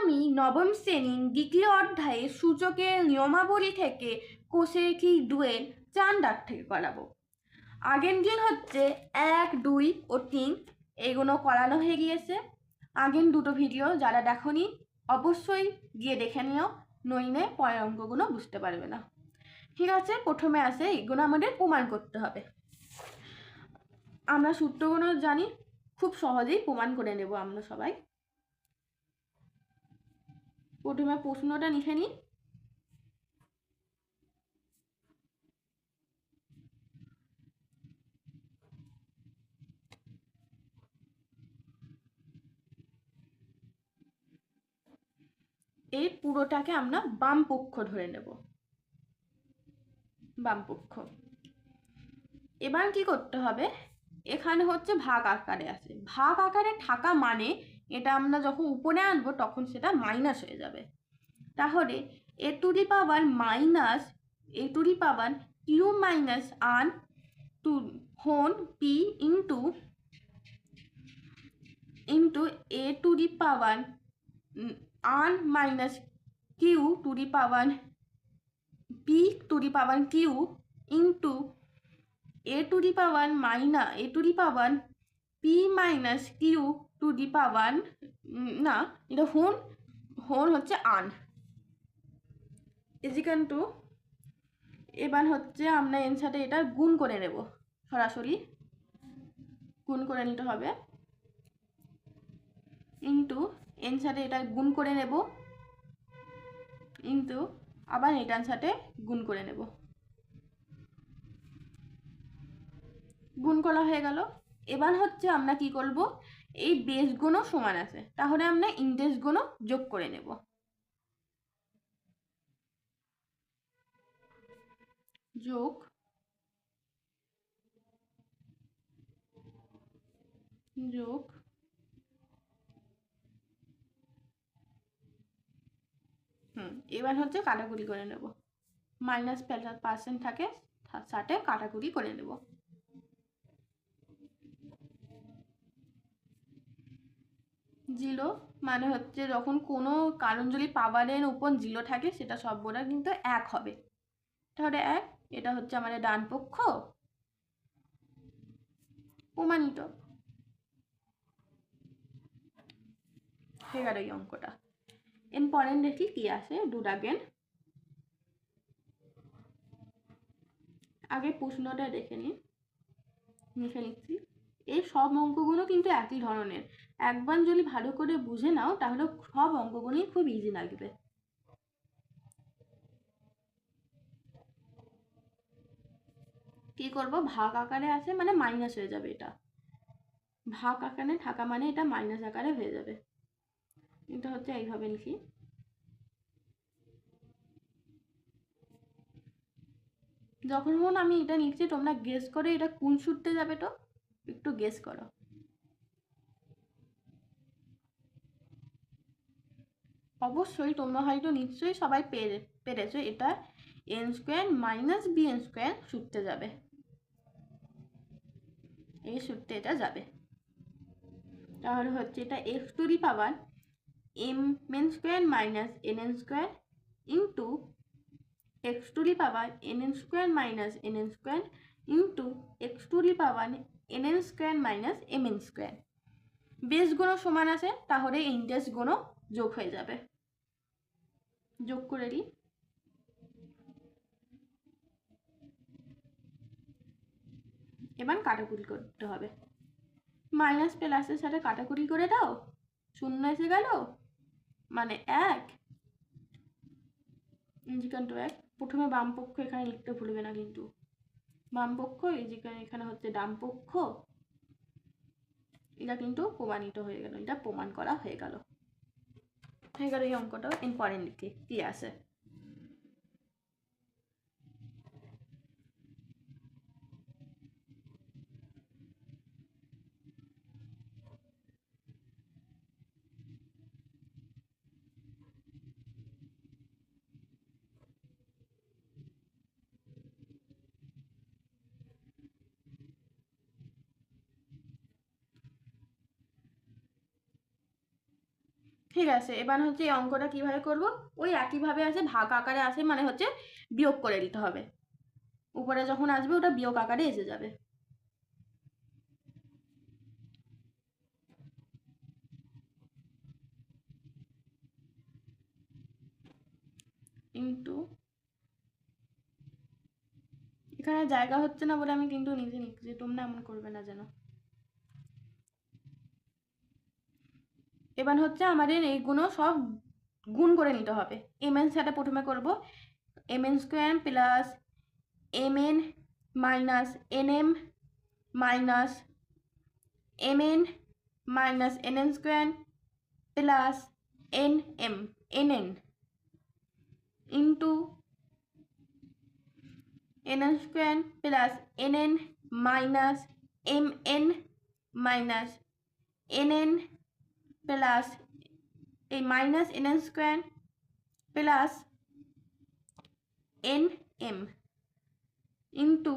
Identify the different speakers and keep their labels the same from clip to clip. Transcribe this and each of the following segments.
Speaker 1: আমি নবম শ্রেণীর দ্বিতীয় অধ্যায়ে সূচকের নিয়মাবলী থেকে কোষের কি দুয়ের 4 দাগ থেকে করাবো। আগের দিন হচ্ছে 1, 2 ও 3 এগুলো করানো হয়ে গিয়েছে। আগের দুটো ভিডিও যারা দেখোনি অবশ্যই গিয়ে দেখে নিও, নইলে পরের অঙ্কগুলো বুঝতে পারবে না। ঠিক আছে, প্রথমে আসে এগুলো আমাদের প্রমাণ করতে হবে। আমরা সূত্রগুলো জানি, খুব সহজেই প্রমাণ করে নেব আমরা সবাই। প্রথমে প্রশ্নটা লিখে নিই। এই পুরোটাকে আমরা বাম পক্ষ ধরে নেব, বাম পক্ষ। এবার কি করতে হবে, এখানে হচ্ছে ভাগ আকারে আছে, ভাগ আকারে থাকা মানে এটা আমরা যখন উপরে আনবো তখন সেটা মাইনাস হয়ে যাবে। তাহলে a to the power minus a to the power q minus n to whole p into a to the power n minus q to the power p to the power q into a to the power a to the power p minus q to the power না, এটা whole হচ্ছে আন is equal to. এবার হচ্ছে আমরা এর সাথে এটা গুণ করে নেব, সরাসরি গুণ করে নিতে হবে। ইন্টু এর সাথে এটা গুণ করে নেব, ইন্টু আবার এটার সাথে গুণ করে নেব। গুণ করা হয়ে গেল। এবার হচ্ছে আমরা কি করব, এই বেসগুলো সমান আছে, তাহলে আমরা ইন্ডেক্সগুলো যোগ করে নেব। যোগ যোগ এবার হচ্ছে কাটাকুটি করে নেব। মাইনাস পার্সেন্ট থাকে, 60 কাটাকুটি করে নেব। জিরো মানে হচ্ছে যখন কোনো কারণ যদি পাওয়ারের উপর জিরো থাকে সেটা সবগুলো কিন্তু 1 হবে। তাহলে 1, এটা হচ্ছে আমাদের ডান পক্ষ প্রমাণিত হয়ে গেল এই অঙ্কটা। এর পরের দেখি কি আছে, দুরাগেন। আগে প্রশ্নটা দেখে লিখে নিচ্ছি। এই সব অঙ্কগুলো কিন্তু একই ধরনের, একবার যদি ভালো করে বুঝে নাও তাহলে সব অঙ্কগুলোই খুব ইজি লাগবে। কি করব, ভাগ আকারে আছে মানে মাইনাস হয়ে যাবে, এটা ভাগ আকারে থাকা মানে এটা মাইনাস আকারে হয়ে যাবে। এটা হচ্ছে এইভাবে লিখি। যখন আমি এটা নিচ্ছি তোমরা গেস করে এটা কোন সূত্রে যাবে, তো একটু গেস করো। অবশ্যই তোমরা হয়তো নিশ্চয়ই সবাই পেরেছো, এটা n square minus b n square সূত্রে যাবে, এই সূত্রে এটা যাবে। তাহলে হচ্ছে এটা x to the power m N square minus N N square into x to the power n N square minus N N square into x to the power n N square minus M N square. বেসগুলো সমান আছে, তাহলে ইন্ডেক্সগুলো যোগ হয়ে যাবে। যোগ করে দিই। এবার কাটাকুটি করতে হবে, মাইনাস প্লাসের সাথে কাটাকুটি করে দাও, শূন্য এসে গেল মানে 1 ইজিক্যাল টু 1। প্রথমে বাম পক্ষ এখানে লিখতে ভুলবে না কিন্তু, বাম পক্ষ ইজিক্যাল এখানে হচ্ছে ডান পক্ষ। এটা কিন্তু প্রমাণিত হয়ে গেল, এটা প্রমাণ করা হয়ে গেল এই অঙ্কটা। ইম্পর্টেন্ট লিখি কি আছে। ঠিক আছে, এবার হচ্ছে এই অঙ্কটা কিভাবে করব, ওই একইভাবে আছে, ভাগ আকারে আসে, মানে হচ্ছে বিয়োগ করে দিতে হবে, উপরে যখন আসবে ওটা বিয়োগ আকারে এসে যাবে। ইন্টু, এখানে জায়গা হচ্ছে না বলে আমি কিন্তু নিজে লিখছি, তোমরা এমন করবে না যেন। এবার হচ্ছে আমাদের এইগুলো সব গুণ করে নিতে হবে। এম এন সাথে প্রথমে করব, m N square plus M N minus N M minus M N minus N N square plus N m n N into N N square plus N N minus M N minus N N plus এই minus N N square plus N M into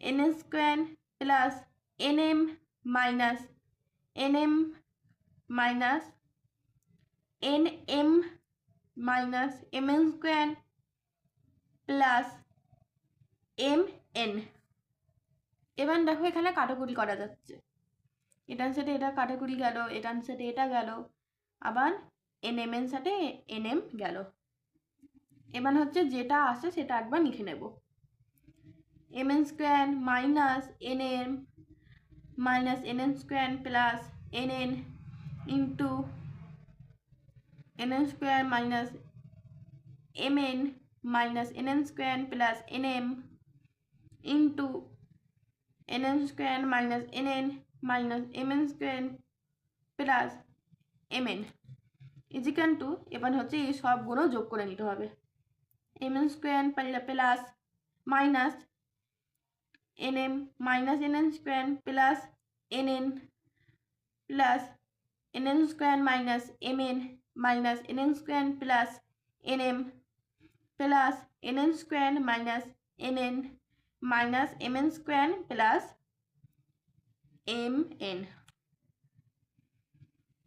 Speaker 1: N N square plus N M minus N M minus N M minus M N square plus M n. এবার দেখো এখানে কাটাকুটি করা যাচ্ছে, এটার সাথে এটা কাটাকুটি গেল, এটার সাথে এটা গেল, আবার এন এম এর সাথে এন এম গেল। এবার হচ্ছে যেটা আসে সেটা একবার লিখে নেব, M N square minus N M minus N N square plus N N into N N square minus M N minus N N square plus N M into N N square minus N N minus M N square plus M N equal to, এবার হচ্ছে এই সবগুলো যোগ করে নিতে হবে, M N square plus minus N M minus N N square plus N N plus N N square minus M N minus N N square plus N M plus N N square minus N N minus M N square plus M N.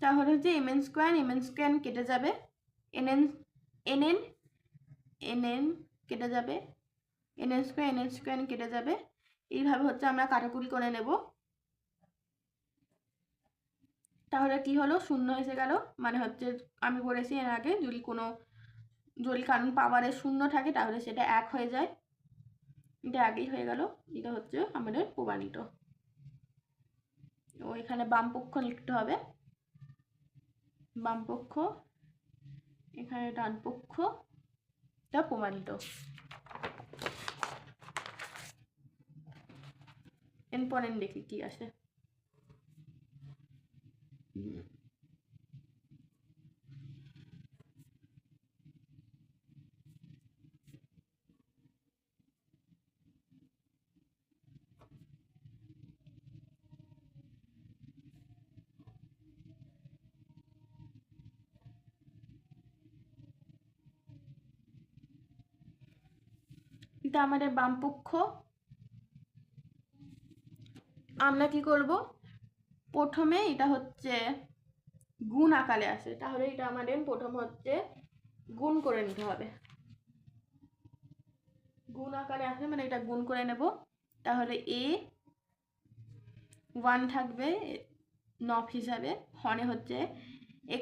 Speaker 1: তাহলে হচ্ছে M N square কেটে যাবে, N N N N N N কেটে যাবে, N N square কেটে যাবে। এইভাবে হচ্ছে আমরা কাটাকুটি করে নেব। তাহলে কি হলো, শূন্য এসে গেল, মানে হচ্ছে আমি বলেছি এর আগে যদি কারণ পাওয়ারের শূন্য থাকে তাহলে সেটা এক হয়ে যায়, এটা আগেই হয়ে গেল। এটা হচ্ছে আমাদের প্রমাণিত। ও এখানে বাম পক্ষ লিখতে হবে, বাম পক্ষ, এখানে ডান পক্ষ, এটা প্রমাণিত। এরপরে দেখি কি আসে। এটা আমাদের বাম পক্ষ। আমরা কি করব, প্রথমে এটা হচ্ছে গুণ আকারে আসে, তাহলে এটা আমাদের প্রথম হচ্ছে গুণ করে নিতে হবে, গুণ আকারে আসে মানে এটা গুণ করে নেব। তাহলে এ 1 থাকবে নফ হিসাবে, হনে হচ্ছে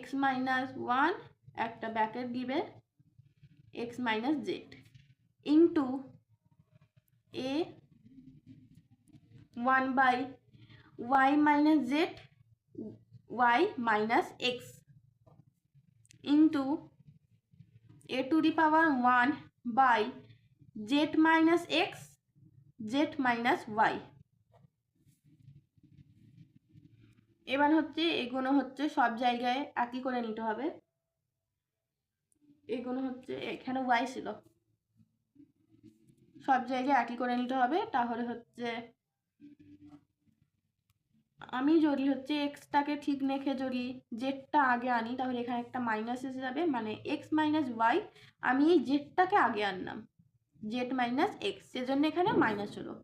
Speaker 1: x মাইনাস 1 একটা ব্র্যাকেট দিবে x minus z into a 1 by y minus z y minus x into a to the power 1 by z minus x z minus y. এবার হচ্ছে এগুলো হচ্ছে সব জায়গায় একই করে নিতে হবে, এগুলো হচ্ছে এখানে ওয়াই ছিল, সব জায়গায় একই করে নিতে হবে। তাহলে হচ্ছে আমি যদি হচ্ছে এক্সটাকে ঠিক রেখে যদি জেডটা আগে আনি তাহলে এখানে একটা মাইনাস এসে যাবে, মানে এক্স মাইনাস ওয়াই, আমি এই জেডটাকে আগে আনলাম, জেড মাইনাস এক্স, সেজন্য এখানে মাইনাস হলো,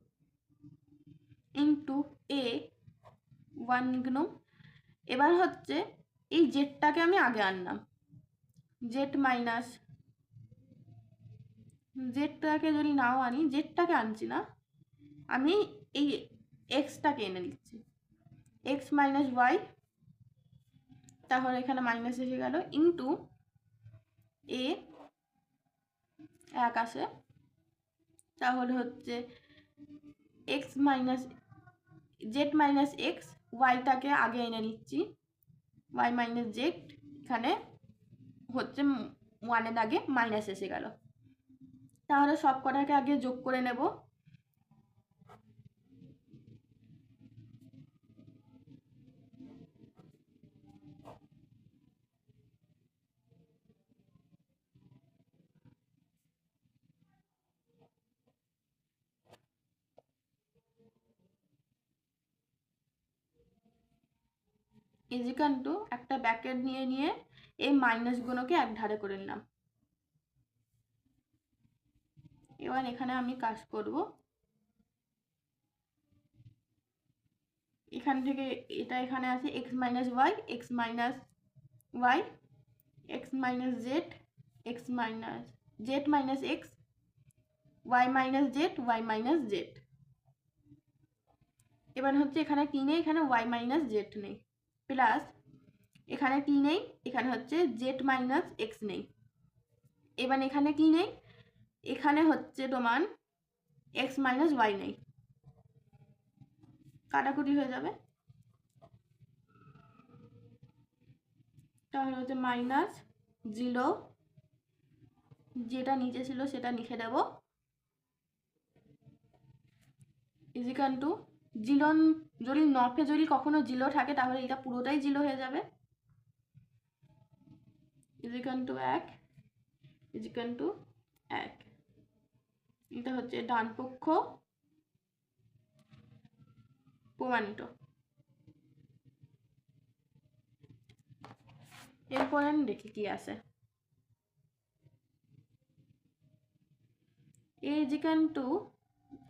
Speaker 1: ইন্টু এ 1 লিখলাম। এবার হচ্ছে এই জেডটাকে আমি আগে আনলাম, জেড মাইনাস, জেডটাকে যদি নাও আনি, জেডটাকে আনছি না, আমি এই এক্সটাকে এনে নিচ্ছি, এক্স মাইনাস ওয়াই, তাহলে এখানে মাইনাস এসে গেল, ইন্টু এ এক আসে, তাহলে হচ্ছে x minus z minus x, ওয়াইটাকে আগে এনে নিচ্ছি, ওয়াই মাইনাস জেড, এখানে হচ্ছে ওয়ানের আগে মাইনাস এসে গেল, তাহলে সব কটাকে আগে যোগ করে নেব। ইজিকাল টু একটা ব্র্যাকেট নিয়ে এই মাইনাসগুলোকে এক ধারে করে নিলাম। এবার এখানে আমি কাজ করব, এখান থেকে এটা এখানে আছে x minus y, x minus y, x minus z, x minus z minus x, y minus z, y minus z. এবার হচ্ছে এখানে কি নেই, এখানে ওয়াই মাইনাস জেড নেই, প্লাস এখানে কি নেই, এখানে হচ্ছে জেড মাইনাস এক্স নেই। এবার এখানে কি নেই, এখানে হচ্ছে তোমার এক্স মাইনাস ওয়াই নেই, কাটাকুটি হয়ে যাবে, তাহলে হচ্ছে মাইনাস 0, যেটা নিচে ছিল সেটা লিখে দেব, ইজিকাল টু জিরো, যদি নফে যদি কখনো 0 থাকে তাহলে এটা পুরোটাই 0 হয়ে যাবে, ইজিকাল টু 1, ইজিকাল টু 1। এটা হচ্ছে ডান পক্ষ প্রমাণিত। এরপর আমি দেখি কি আছে, এ ইজিকাল টু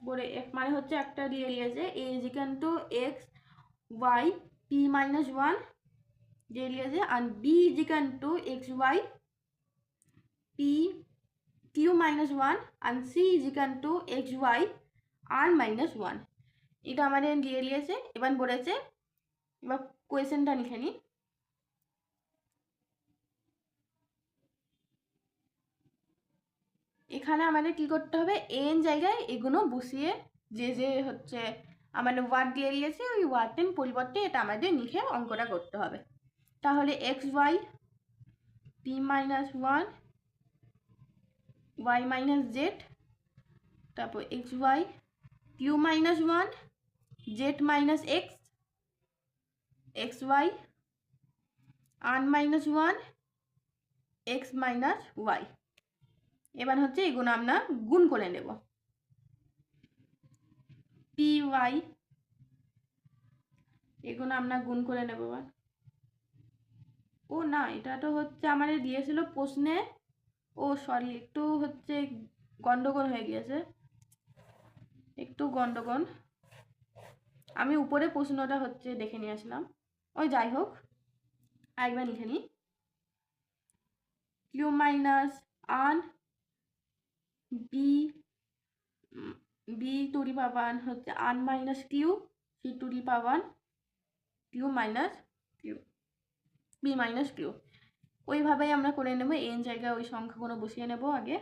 Speaker 1: বলে মানে হচ্ছে একটা দিয়ে দিয়েছে, a equal to x y p minus 1 দিয়ে দিয়েছে, আর b equal to x y p q minus 1 আর c equal to x y r minus 1, এটা আমাদের দিয়ে দিয়েছে। এবার বলেছে, এবার কোয়েশ্চেনটা লিখে নিই, এখানে আমাদের কি করতে হবে, এন জায়গায় এগুলো বসিয়ে যে হচ্ছে আমাদের ওয়ার্ড দিয়ে দিয়েছে ওই ওয়ার্ডের পরিবর্তে এটা আমাদের লিখে অঙ্কটা করতে হবে। তাহলে x y p minus 1 y minus z, তারপর x y q minus 1 z minus x, x y r minus 1 x minus y. এবার হচ্ছে এগুলো আমরা গুণ করে নেব, পি ওয়াই এগুলো আমরা গুণ করে নেব। ও না, এটা তো হচ্ছে আমাদের দিয়েছিল প্রশ্নে, ও সরি একটু হচ্ছে গন্ডগোল হয়ে গিয়েছে, একটু গন্ডগোল, আমি উপরে প্রশ্নটা হচ্ছে দেখে নিয়ে আসলাম, ওই যাই হোক একবার লিখে নিই, q minus r b, b to the power হচ্ছে r minus q, c to the power q minus q, b minus q, ওইভাবেই আমরা করে নেব। এন জায়গায় ওই সংখ্যাগুলো বসিয়ে নেব আগে,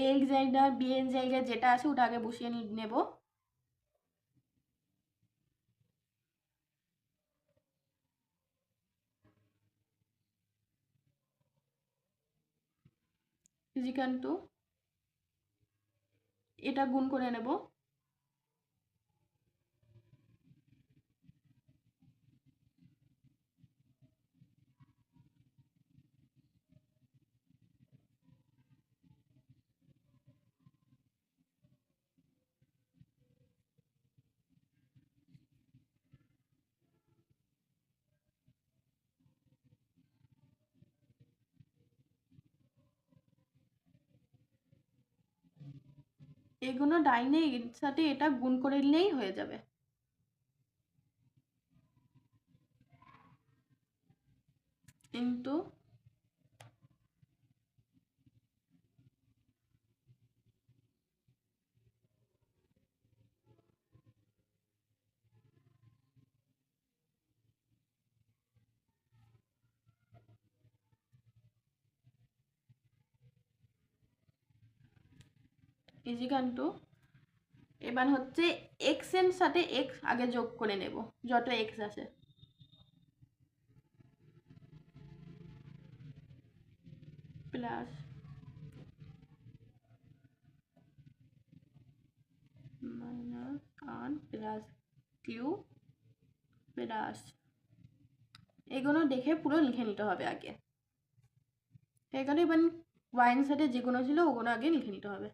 Speaker 1: এর জায়গায় বি এর জায়গায় যেটা আছে ওটা আগে বসিয়ে নেব, ইজিকাল টু এটা গুণ করে নেব, এগুলো ডাইনে এর সাথে এটা গুণ করে নিলেই হয়ে যাবে। ইন্টু ইজিকাল টু, এবার হচ্ছে এক্স এর সাথে এক্স আগে যোগ করে নেব, যত এক্স আছে, প্লাস মাইনাস আর প্লাস কিউ প্লাস, এগুলো দেখে পুরো লিখে নিতে হবে আগে। এখানে এবার ওয়াইন সাথে যেগুলো ছিল ওগুলো আগে লিখে নিতে হবে।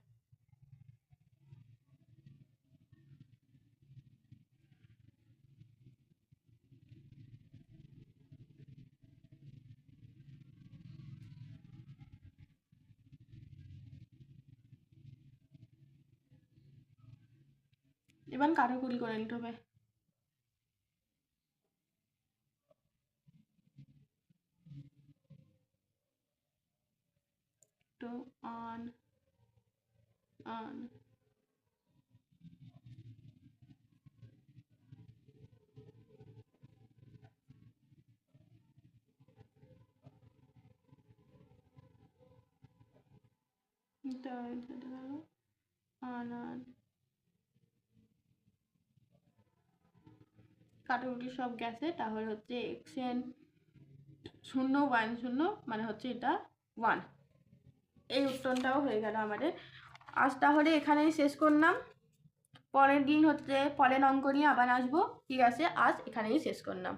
Speaker 1: এবার কাটাকুটি করে নিতে হবে। তো অন কাটাকুটি সব গেছে, তাহলে হচ্ছে এক্স এন 0 1 0 মানে হচ্ছে এটা 1। এই উত্তরটাও হয়ে গেল আমাদের। আজ তাহলে এখানেই শেষ করলাম, পরের দিন হচ্ছে পরের অঙ্ক নিয়ে আবার আসবো। ঠিক আছে, আজ এখানেই শেষ করলাম।